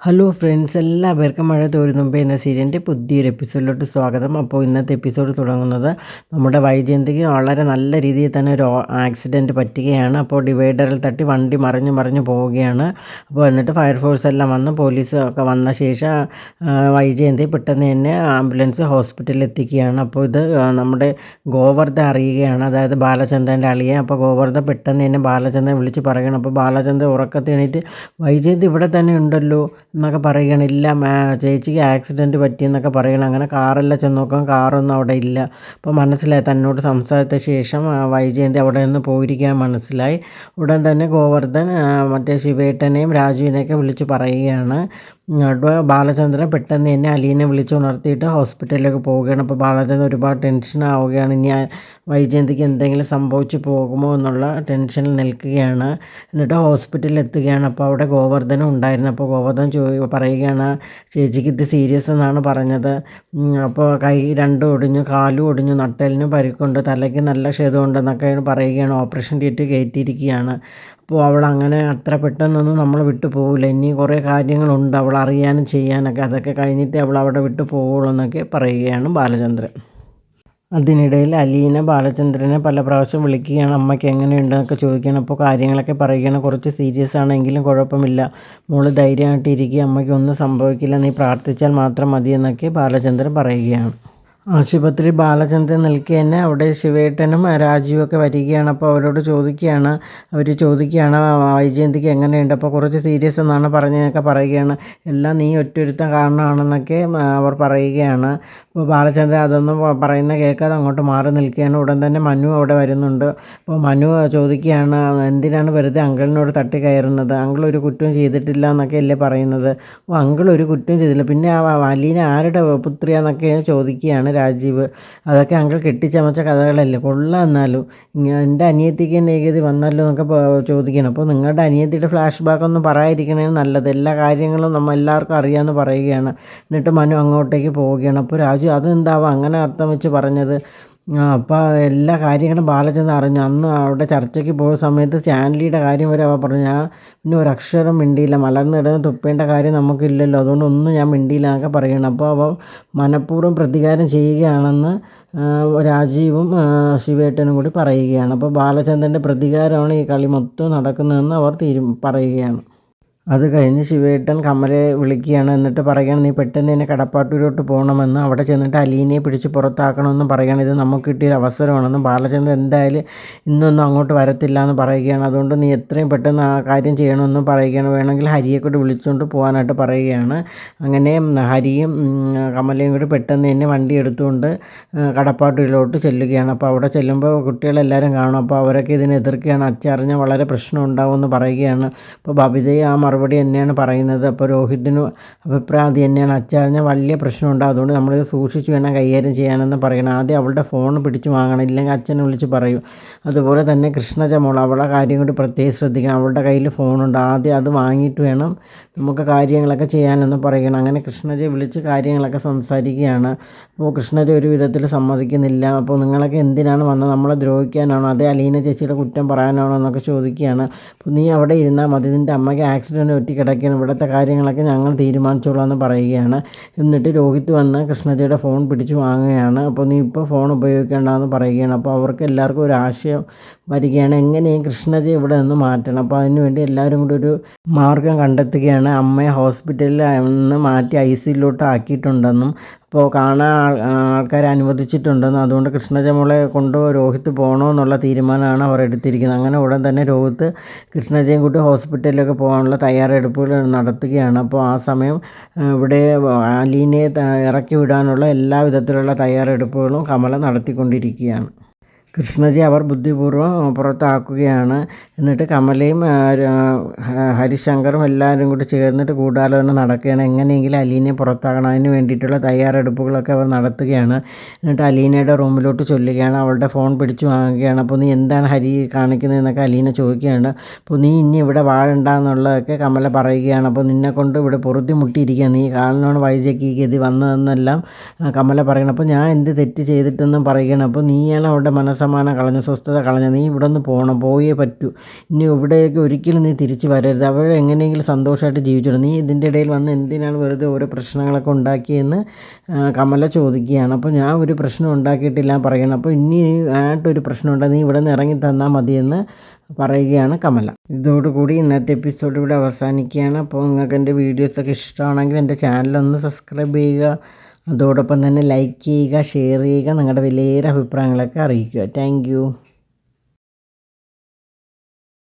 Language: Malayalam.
ഹലോ ഫ്രണ്ട്സ്, എല്ലാവർക്കും മഴ തോരും മുമ്പേ എന്ന സീരിയലിൻ്റെ പുതിയൊരു എപ്പിസോഡിലോട്ട് സ്വാഗതം. അപ്പോൾ ഇന്നത്തെ എപ്പിസോഡ് തുടങ്ങുന്നത് നമ്മുടെ വൈജയന്തിക്ക് വളരെ നല്ല രീതിയിൽ തന്നെ ഒരു ആക്സിഡൻറ്റ് പറ്റുകയാണ്. അപ്പോൾ ഡിവൈഡറിൽ തട്ടി വണ്ടി മറിഞ്ഞു പോവുകയാണ്. അപ്പോൾ എന്നിട്ട് ഫയർഫോഴ്സ് എല്ലാം വന്ന് പോലീസ് ഒക്കെ വന്ന ശേഷം വൈജയന്തി പെട്ടെന്ന് തന്നെ ആംബുലൻസ് ഹോസ്പിറ്റലിൽ എത്തിക്കുകയാണ്. അപ്പോൾ ഇത് നമ്മുടെ ഗോവർദ്ധൻ അറിയുകയാണ്, അതായത് ബാലചന്ദ്രൻ്റെ അളിയെ. അപ്പോൾ ഗോവർദ്ധൻ പെട്ടെന്ന് തന്നെ ബാലചന്ദ്രൻ വിളിച്ച് പറയുകയാണ്. അപ്പോൾ ബാലചന്ദ്രൻ ഉറക്കത്തിൽ എണീറ്റ് വൈജയന്തി ഇവിടെ തന്നെ ഉണ്ടല്ലോ എന്നൊക്കെ പറയുകയാണ്. ഇല്ല ചേച്ചിക്ക് ആക്സിഡൻറ്റ് പറ്റിയെന്നൊക്കെ പറയണം. അങ്ങനെ കാറെല്ലാം ചെന്ന് നോക്കാം, കാറൊന്നും അവിടെ ഇല്ല. അപ്പോൾ മനസ്സിലായി, തന്നോട് സംസാരിച്ച ശേഷം വൈജയന്തി അവിടെ നിന്ന് പോയിരിക്കാൻ മനസ്സിലായി. ഉടൻ തന്നെ ഗോവർദ്ധൻ മറ്റേ ശിവേട്ടനെയും രാജുവിനെയൊക്കെ വിളിച്ച് പറയുകയാണ്. ബാലചന്ദ്രൻ പെട്ടെന്ന് തന്നെ അലീനെ വിളിച്ച് ഉണർത്തിയിട്ട് ഹോസ്പിറ്റലിലേക്ക് പോവുകയാണ്. അപ്പോൾ ബാലചന്ദ്രൻ ഒരുപാട് ടെൻഷൻ ആവുകയാണ്. ഇനി വൈജയന്തിക്ക് എന്തെങ്കിലും സംഭവിച്ചു പോകുമോ എന്നുള്ള ടെൻഷനിൽ നിൽക്കുകയാണ്. എന്നിട്ട് ഹോസ്പിറ്റലിൽ എത്തുകയാണ്. അപ്പോൾ അവിടെ ഗോവർദ്ധനും ഉണ്ടായിരുന്നു. അപ്പോൾ ഗോവർദ്ധൻ പറയുകയാണ്, ചേച്ചിക്ക് ഇത് സീരിയസ് എന്നാണ് പറഞ്ഞത്. അപ്പോൾ കൈ രണ്ടും ഒടിഞ്ഞു, കാലും ഒടിഞ്ഞു, നട്ടെല്ലിനും പരിക്കുണ്ട്, തലയ്ക്ക് നല്ല ക്ഷതമുണ്ടെന്നൊക്കെയാണ് പറയുകയാണ്. ഓപ്പറേഷൻ തിയേറ്ററിൽ കയറ്റിയിരിക്കുകയാണ്. അപ്പോൾ അവൾ അങ്ങനെ അത്ര പെട്ടെന്നൊന്നും നമ്മൾ വിട്ടു പോകില്ല. ഇനി കുറേ കാര്യങ്ങളുണ്ട് അവൾ അറിയാനും ചെയ്യാനൊക്കെ. അതൊക്കെ കഴിഞ്ഞിട്ട് അവൾ അവിടെ വിട്ടു പോകുള്ളൂ എന്നൊക്കെ പറയുകയാണ് ബാലചന്ദ്രൻ. അതിനിടയിൽ അലീന ബാലചന്ദ്രനെ പല പ്രാവശ്യം വിളിക്കുകയാണ്, അമ്മയ്ക്ക് എങ്ങനെയുണ്ടെന്നൊക്കെ ചോദിക്കുകയാണ്. അപ്പോൾ കാര്യങ്ങളൊക്കെ പറയുകയാണ്. കുറച്ച് സീരിയസ് ആണെങ്കിലും കുഴപ്പമില്ല, മോള് ധൈര്യമായിട്ടിരിക്കുക, അമ്മയ്ക്ക് ഒന്നും സംഭവിക്കില്ല, നീ പ്രാർത്ഥിച്ചാൽ മാത്രം മതി എന്നൊക്കെ ബാലചന്ദ്രൻ പറയുകയാണ്. ആശുപത്രി ബാലചന്ദ്രൻ നിൽക്കെ തന്നെ അവിടെ ശിവേട്ടനും രാജീവൊക്കെ വരികയാണ്. അപ്പോൾ അവർ ചോദിക്കുകയാണ് വൈജയന്തിക്ക് എങ്ങനെയുണ്ട്. അപ്പോൾ കുറച്ച് സീരിയസ് എന്നാണ് പറഞ്ഞതൊക്കെ പറയുകയാണ്. എല്ലാം നീ ഒറ്റൊരുത്തൻ കാരണമാണെന്നൊക്കെ അവർ പറയുകയാണ്. അപ്പോൾ ബാലചന്ദ്രൻ അതൊന്നും പറയുന്ന കേൾക്കാതെ അങ്ങോട്ട് മാറി നിൽക്കുകയാണ്. ഉടൻ തന്നെ മനു അവിടെ വരുന്നുണ്ട്. അപ്പോൾ മനു ചോദിക്കുകയാണ്, എന്തിനാണ് വെറുതെ അങ്കിളിനോട് തട്ടി കയറുന്നത്, അങ്കിൾ ഒരു കുറ്റവും ചെയ്തിട്ടില്ല എന്നൊക്കെ അല്ലേ പറയുന്നത്. അങ്കിൾ ഒരു കുറ്റവും ചെയ്തില്ല, പിന്നെ അലീന ആരുടെ പുത്രിയാന്നൊക്കെ ചോദിക്കുകയാണ് രാജീവ്. അതൊക്കെ അങ്കിൾ കെട്ടിച്ചമച്ച കഥകളല്ലേ, കൊള്ളാം. എന്നാലും എൻ്റെ അനിയത്തിക്ക് തന്നെ ഏകതി വന്നല്ലോ എന്നൊക്കെ ചോദിക്കണം. അപ്പോൾ നിങ്ങളുടെ അനിയത്തിയുടെ ഫ്ലാഷ് ബാക്ക് ഒന്നും പറയാതിരിക്കണേ നല്ലത്, എല്ലാ കാര്യങ്ങളും നമ്മൾ എല്ലാവർക്കും അറിയാമെന്ന് പറയുകയാണ്. എന്നിട്ട് മനു അങ്ങോട്ടേക്ക് പോവുകയാണ്. അപ്പോൾ രാജു അതെന്താവാം അങ്ങനെ അർത്ഥം വെച്ച് പറഞ്ഞത്. അപ്പോൾ എല്ലാ കാര്യങ്ങളും ബാലചന്ദ്രൻ അറിഞ്ഞു. അന്ന് അവിടെ ചർച്ചയ്ക്ക് പോയ സമയത്ത് സ്റ്റാൻലിയുടെ കാര്യം വരെ അവ പറഞ്ഞു. ഞാൻ പിന്നെ ഒരക്ഷരം മിണ്ടിയില്ല, മലർന്നിടന്ന് തുപ്പേണ്ട കാര്യം നമുക്കില്ലല്ലോ, അതുകൊണ്ടൊന്നും ഞാൻ മിണ്ടിയില്ല എന്നൊക്കെ പറയണം. അപ്പോൾ അവ മനഃപൂർവ്വം പ്രതികാരം ചെയ്യുകയാണെന്ന് രാജീവും ശിവേട്ടനും കൂടി പറയുകയാണ്. അപ്പോൾ ബാലചന്ദ്രൻ്റെ പ്രതികാരമാണ് ഈ കളി മൊത്തം നടക്കുന്നതെന്ന് അവർ പറയുകയാണ്. അത് കഴിഞ്ഞ് ശിവേട്ടൻ കമലയെ വിളിക്കുകയാണ്. എന്നിട്ട് പറയുകയാണ്, നീ പെട്ടെന്ന് തന്നെ കടപ്പാട്ടൂരോട്ട് പോകണമെന്ന്, അവിടെ ചെന്നിട്ട് അലീനയെ പിടിച്ച് പുറത്താക്കണമെന്നും പറയുകയാണ്. ഇത് നമുക്ക് കിട്ടിയൊരു അവസരമാണെന്നും ബാലചന്ദ്രൻ എന്തായാലും ഇന്നൊന്നും അങ്ങോട്ട് വരത്തില്ല എന്ന് പറയുകയാണ്. അതുകൊണ്ട് നീ എത്രയും പെട്ടെന്ന് ആ കാര്യം ചെയ്യണമെന്നും പറയുകയാണ്. വേണമെങ്കിൽ ഹരിയെ കൂടി വിളിച്ചുകൊണ്ട് പോകാനായിട്ട് പറയുകയാണ്. അങ്ങനെ ഹരിയും കമലയും കൂടി പെട്ടെന്ന് തന്നെ വണ്ടി എടുത്തുകൊണ്ട് കടപ്പാട്ടൂരിലോട്ട് ചെല്ലുകയാണ്. അപ്പോൾ അവിടെ ചെല്ലുമ്പോൾ കുട്ടികളെല്ലാവരും കാണും. അപ്പോൾ അവരൊക്കെ ഇതിനെ എതിർക്കുകയാണ്. അച്ഛൻ അറിഞ്ഞാൽ വളരെ പ്രശ്നം ഉണ്ടാകുമെന്ന് പറയുകയാണ്. അപ്പോൾ ബബിതയെ മറുപടി തന്നെയാണ് പറയുന്നത്. അപ്പോൾ രോഹിതിന് അഭിപ്രായം അത് തന്നെയാണ്, അച്ചറിഞ്ഞാൽ വലിയ പ്രശ്നമുണ്ട്, അതുകൊണ്ട് നമ്മളിത് സൂക്ഷിച്ച് വേണം കൈകാര്യം ചെയ്യാനെന്ന് പറയണം. ആദ്യം അവളുടെ ഫോൺ പിടിച്ച് വാങ്ങണം, ഇല്ലെങ്കിൽ അച്ഛനെ വിളിച്ച് പറയും. അതുപോലെ തന്നെ കൃഷ്ണജ മോൾ, അവളുടെ കാര്യം കൂടി പ്രത്യേകം ശ്രദ്ധിക്കണം. അവളുടെ കയ്യിൽ ഫോണുണ്ട്, ആദ്യം അത് വാങ്ങിയിട്ട് വേണം നമുക്ക് കാര്യങ്ങളൊക്കെ ചെയ്യാനെന്ന് പറയണം. അങ്ങനെ കൃഷ്ണജയെ വിളിച്ച് കാര്യങ്ങളൊക്കെ സംസാരിക്കുകയാണ്. അപ്പോൾ കൃഷ്ണജ ഒരു വിധത്തിൽ സമ്മതിക്കുന്നില്ല. അപ്പോൾ നിങ്ങളൊക്കെ എന്തിനാണ് വന്നത്, നമ്മളെ ദ്രോഹിക്കാനാണോ, അതേ അലീന ചേച്ചിയുടെ കുറ്റം പറയാനാണോ എന്നൊക്കെ ചോദിക്കുകയാണ്. അപ്പോൾ നീ അവിടെ ഇരുന്നാൽ മതി, നിൻ്റെ അമ്മയ്ക്ക് ആക്സിഡൻറ്റ് ഒറ്റി കിടക്കുകയാണ്, ഇവിടുത്തെ കാര്യങ്ങളൊക്കെ ഞങ്ങൾ തീരുമാനിച്ചോളാം എന്ന് പറയുകയാണ്. എന്നിട്ട് രോഹിത് വന്ന് കൃഷ്ണജയുടെ ഫോൺ പിടിച്ച് വാങ്ങുകയാണ്. അപ്പോൾ നീ ഇപ്പോൾ ഫോൺ ഉപയോഗിക്കേണ്ടെന്ന് പറയുകയാണ്. അപ്പോൾ അവർക്ക് എല്ലാവർക്കും ഒരു ആശയം വരികയാണ്, എങ്ങനെയും കൃഷ്ണജയെ ഇവിടെ നിന്ന് മാറ്റണം. അപ്പോൾ അതിനുവേണ്ടി എല്ലാവരും കൂടി ഒരു മാർഗം കണ്ടെത്തുകയാണ്. അമ്മയെ ഹോസ്പിറ്റലിൽ നിന്ന് മാറ്റി ICUലോട്ട് ആക്കിയിട്ടുണ്ടെന്നും അപ്പോൾ കാണാൻ ആൾക്കാരെ അനുവദിച്ചിട്ടുണ്ടെന്നും, അതുകൊണ്ട് കൃഷ്ണജ മോളെ കൊണ്ട് രോഹിത് പോകണമെന്നുള്ള തീരുമാനമാണ് അവർ എടുത്തിരിക്കുന്നത്. അങ്ങനെ ഉടൻ തന്നെ രോഹിത് കൃഷ്ണജയും കൂട്ടി ഹോസ്പിറ്റലിലൊക്കെ പോകാനുള്ള തയ്യാറെടുപ്പുകൾ നടത്തുകയാണ്. അപ്പോൾ ആ സമയം ഇവിടെ അലീനയെ ഇറക്കി വിടാനുള്ള എല്ലാ വിധത്തിലുള്ള തയ്യാറെടുപ്പുകളും കമല നടത്തിക്കൊണ്ടിരിക്കുകയാണ്. കൃഷ്ണജി അവർ ബുദ്ധിപൂർവ്വം പുറത്താക്കുകയാണ്. എന്നിട്ട് കമലയും ഹരിശങ്കറും എല്ലാവരും കൂടി ചേർന്നിട്ട് ഗൂഢാലോചന നടക്കുകയാണ്. എങ്ങനെയെങ്കിലും അലീനയെ പുറത്താക്കണം, അതിന് വേണ്ടിയിട്ടുള്ള തയ്യാറെടുപ്പുകളൊക്കെ അവർ നടത്തുകയാണ്. എന്നിട്ട് അലീനയുടെ റൂമിലോട്ട് ചൊല്ലുകയാണ്, അവളുടെ ഫോൺ പിടിച്ചു വാങ്ങുകയാണ്. അപ്പോൾ നീ എന്താണ് ഹരി കാണിക്കുന്നതെന്നൊക്കെ അലീന ചോദിക്കുകയാണ്. അപ്പോൾ നീ ഇനി ഇവിടെ വാഴണ്ടെന്നുള്ളതൊക്കെ കമല പറയുകയാണ്. അപ്പോൾ നിന്നെക്കൊണ്ട് ഇവിടെ പൊറുതി മുട്ടിയിരിക്കുക, നീ കാരണമാണ് വൈജയ്ക്ക് ഈ ഗതി വന്നതെന്നെല്ലാം കമല പറയണം. അപ്പോൾ ഞാൻ എന്ത് തെറ്റ് ചെയ്തിട്ടെന്നും പറയുകയാണ്. അപ്പോൾ നീയാണ് അവളുടെ മനസ്സ് മനസ്സമാനം കളഞ്ഞ് സ്വസ്ഥത കളഞ്ഞ് നീ ഇവിടെ നിന്ന് പോകണം, പോയേ പറ്റൂ, ഇനി ഇവിടേക്ക് ഒരിക്കലും നീ തിരിച്ച് വരരുത്, അവിടെ എങ്ങനെയെങ്കിലും സന്തോഷമായിട്ട് ജീവിച്ചോളൂ, നീ ഇതിൻ്റെ ഇടയിൽ വന്ന് എന്തിനാണ് വെറുതെ ഓരോ പ്രശ്നങ്ങളൊക്കെ ഉണ്ടാക്കിയെന്ന് കമല ചോദിക്കുകയാണ്. അപ്പോൾ ഞാൻ ഒരു പ്രശ്നം ഉണ്ടാക്കിയിട്ടില്ല പറയണം, അപ്പോൾ ഇനി ആയിട്ടൊരു പ്രശ്നമുണ്ട്, നീ ഇവിടെ നിന്ന് ഇറങ്ങി തന്നാൽ മതിയെന്ന് പറയുകയാണ് കമല. ഇതോടുകൂടി ഇന്നത്തെ എപ്പിസോഡ് ഇവിടെ അവസാനിക്കുകയാണ്. അപ്പോൾ നിങ്ങൾക്ക് എൻ്റെ വീഡിയോസൊക്കെ ഇഷ്ടമാണെങ്കിൽ എൻ്റെ ചാനലൊന്ന് സബ്സ്ക്രൈബ് ചെയ്യുക, അതോടൊപ്പം തന്നെ ലൈക്ക് ചെയ്യുക, ഷെയർ ചെയ്യുക, നിങ്ങളുടെ വിലയേറെ അഭിപ്രായങ്ങളൊക്കെ അറിയിക്കുക. താങ്ക്